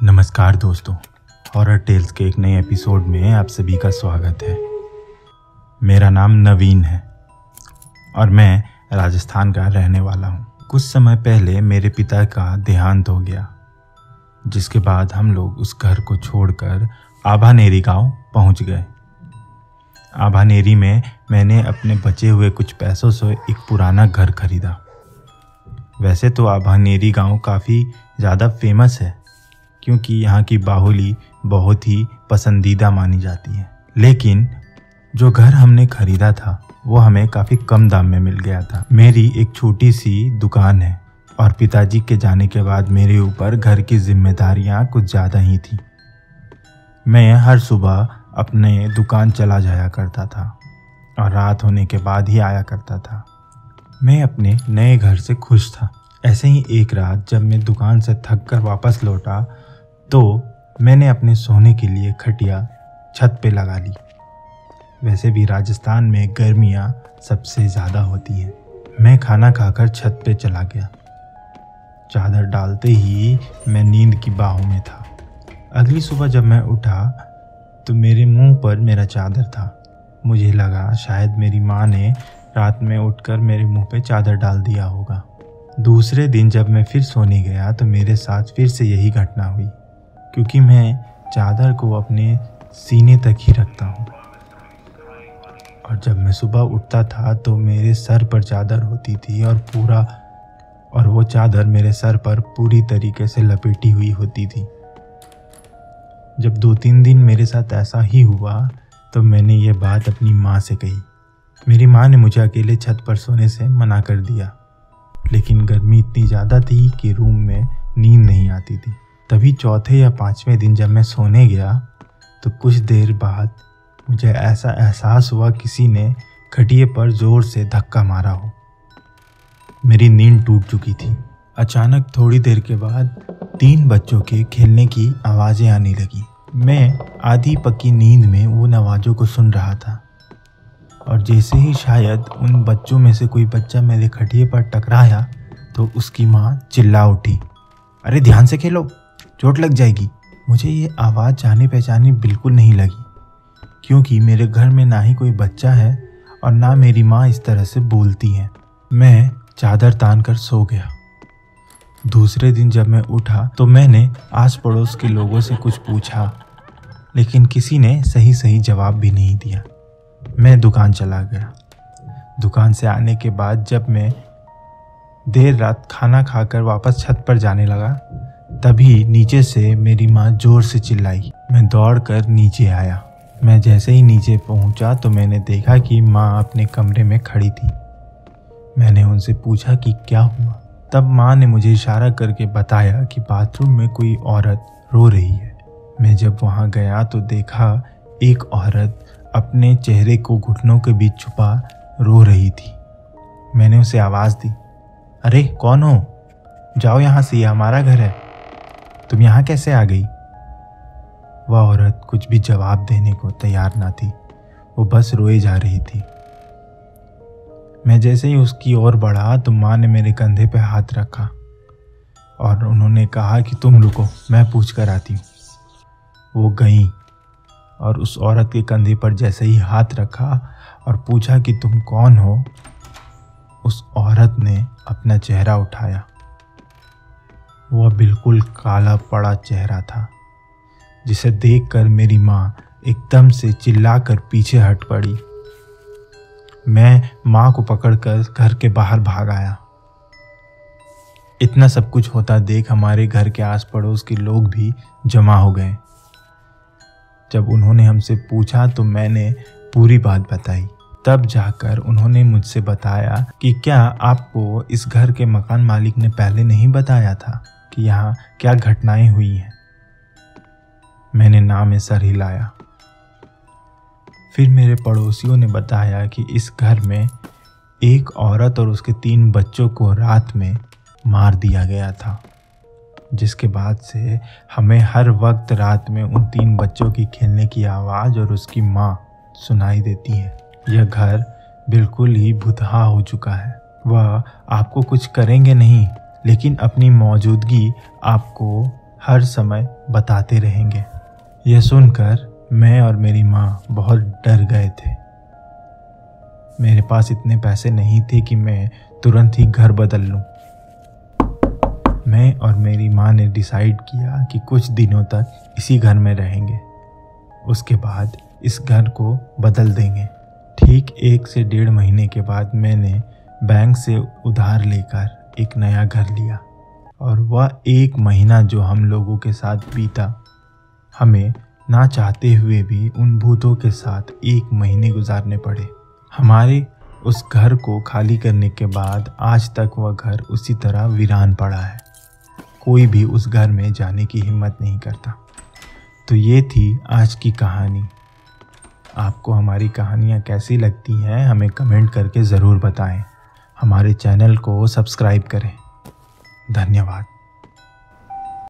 नमस्कार दोस्तों, horror tales के एक नए एपिसोड में आप सभी का स्वागत है। मेरा नाम नवीन है और मैं राजस्थान का रहने वाला हूँ। कुछ समय पहले मेरे पिता का देहांत हो गया, जिसके बाद हम लोग उस घर को छोड़कर आभानेरी गांव पहुँच गए। आभानेरी में मैंने अपने बचे हुए कुछ पैसों से एक पुराना घर खरीदा। वैसे तो आभानेरी गांव काफ़ी ज़्यादा फेमस है, क्योंकि यहाँ की बाहुली बहुत ही पसंदीदा मानी जाती है। लेकिन जो घर हमने खरीदा था वो हमें काफ़ी कम दाम में मिल गया था। मेरी एक छोटी सी दुकान है और पिताजी के जाने के बाद मेरे ऊपर घर की जिम्मेदारियाँ कुछ ज़्यादा ही थी। मैं हर सुबह अपने दुकान चला जाया करता था और रात होने के बाद ही आया करता था। मैं अपने नए घर से खुश था। ऐसे ही एक रात जब मैं दुकान से थक कर वापस लौटा तो मैंने अपने सोने के लिए खटिया छत पे लगा ली। वैसे भी राजस्थान में गर्मियाँ सबसे ज़्यादा होती हैं। मैं खाना खाकर छत पे चला गया। चादर डालते ही मैं नींद की बाहों में था। अगली सुबह जब मैं उठा तो मेरे मुंह पर मेरा चादर था। मुझे लगा शायद मेरी माँ ने रात में उठकर मेरे मुंह पे चादर डाल दिया होगा। दूसरे दिन जब मैं फिर सोने गया तो मेरे साथ फिर से यही घटना हुई, क्योंकि मैं चादर को अपने सीने तक ही रखता हूँ। और जब मैं सुबह उठता था तो मेरे सर पर चादर होती थी और वो चादर मेरे सर पर पूरी तरीके से लपेटी हुई होती थी। जब 2-3 दिन मेरे साथ ऐसा ही हुआ तो मैंने ये बात अपनी माँ से कही। मेरी माँ ने मुझे अकेले छत पर सोने से मना कर दिया, लेकिन गर्मी इतनी ज़्यादा थी कि रूम में नींद नहीं आती थी। तभी चौथे या 5वें दिन जब मैं सोने गया तो कुछ देर बाद मुझे ऐसा एहसास हुआ किसी ने खटिए पर ज़ोर से धक्का मारा हो। मेरी नींद टूट चुकी थी। अचानक थोड़ी देर के बाद 3 बच्चों के खेलने की आवाज़ें आने लगी। मैं आधी पक्की नींद में उन आवाज़ों को सुन रहा था और जैसे ही शायद उन बच्चों में से कोई बच्चा मेरे खटिए पर टकराया तो उसकी माँ चिल्ला उठी, अरे ध्यान से खेलो, चोट लग जाएगी। मुझे ये आवाज़ जानी पहचानी बिल्कुल नहीं लगी, क्योंकि मेरे घर में ना ही कोई बच्चा है और ना मेरी माँ इस तरह से बोलती है। मैं चादर तान कर सो गया। दूसरे दिन जब मैं उठा तो मैंने आस पड़ोस के लोगों से कुछ पूछा, लेकिन किसी ने सही जवाब भी नहीं दिया। मैं दुकान चला गया। दुकान से आने के बाद जब मैं देर रात खाना खाकर वापस छत पर जाने लगा तभी नीचे से मेरी माँ जोर से चिल्लाई। मैं दौड़कर नीचे आया। मैं जैसे ही नीचे पहुंचा तो मैंने देखा कि माँ अपने कमरे में खड़ी थी। मैंने उनसे पूछा कि क्या हुआ। तब माँ ने मुझे इशारा करके बताया कि बाथरूम में कोई औरत रो रही है। मैं जब वहाँ गया तो देखा एक औरत अपने चेहरे को घुटनों के बीच छुपा रो रही थी। मैंने उसे आवाज़ दी, अरे कौन हो, जाओ यहाँ से, ये हमारा घर है, तुम यहाँ कैसे आ गई। वह औरत कुछ भी जवाब देने को तैयार ना थी, वो बस रोए जा रही थी। मैं जैसे ही उसकी ओर बढ़ा तो माँ ने मेरे कंधे पे हाथ रखा और उन्होंने कहा कि तुम रुको, मैं पूछ कर आती हूँ। वो गई और उस औरत के कंधे पर जैसे ही हाथ रखा और पूछा कि तुम कौन हो, उस औरत ने अपना चेहरा उठाया। वह बिल्कुल काला पड़ा चेहरा था, जिसे देखकर मेरी माँ एकदम से चिल्लाकर पीछे हट पड़ी। मैं माँ को पकड़कर घर के बाहर भाग आया। इतना सब कुछ होता देख हमारे घर के आस पड़ोस के लोग भी जमा हो गए। जब उन्होंने हमसे पूछा तो मैंने पूरी बात बताई। तब जाकर उन्होंने मुझसे बताया कि क्या आपको इस घर के मकान मालिक ने पहले नहीं बताया था कि यहाँ क्या घटनाएं हुई हैं। मैंने ना में सर हिलाया। फिर मेरे पड़ोसियों ने बताया कि इस घर में एक औरत और उसके 3 बच्चों को रात में मार दिया गया था, जिसके बाद से हमें हर वक्त रात में उन 3 बच्चों की खेलने की आवाज़ और उसकी माँ सुनाई देती है। यह घर बिल्कुल ही भुतहा हो चुका है। वह आपको कुछ करेंगे नहीं, लेकिन अपनी मौजूदगी आपको हर समय बताते रहेंगे। यह सुनकर मैं और मेरी माँ बहुत डर गए थे। मेरे पास इतने पैसे नहीं थे कि मैं तुरंत ही घर बदल लूं। मैं और मेरी माँ ने डिसाइड किया कि कुछ दिनों तक इसी घर में रहेंगे, उसके बाद इस घर को बदल देंगे। ठीक 1 से 1.5 महीने के बाद मैंने बैंक से उधार लेकर एक नया घर लिया और वह 1 महीना जो हम लोगों के साथ बीता, हमें ना चाहते हुए भी उन भूतों के साथ 1 महीने गुजारने पड़े। हमारे उस घर को खाली करने के बाद आज तक वह घर उसी तरह वीरान पड़ा है। कोई भी उस घर में जाने की हिम्मत नहीं करता। तो ये थी आज की कहानी। आपको हमारी कहानियाँ कैसी लगती हैं हमें कमेंट करके ज़रूर बताएं। हमारे चैनल को सब्सक्राइब करें। धन्यवाद।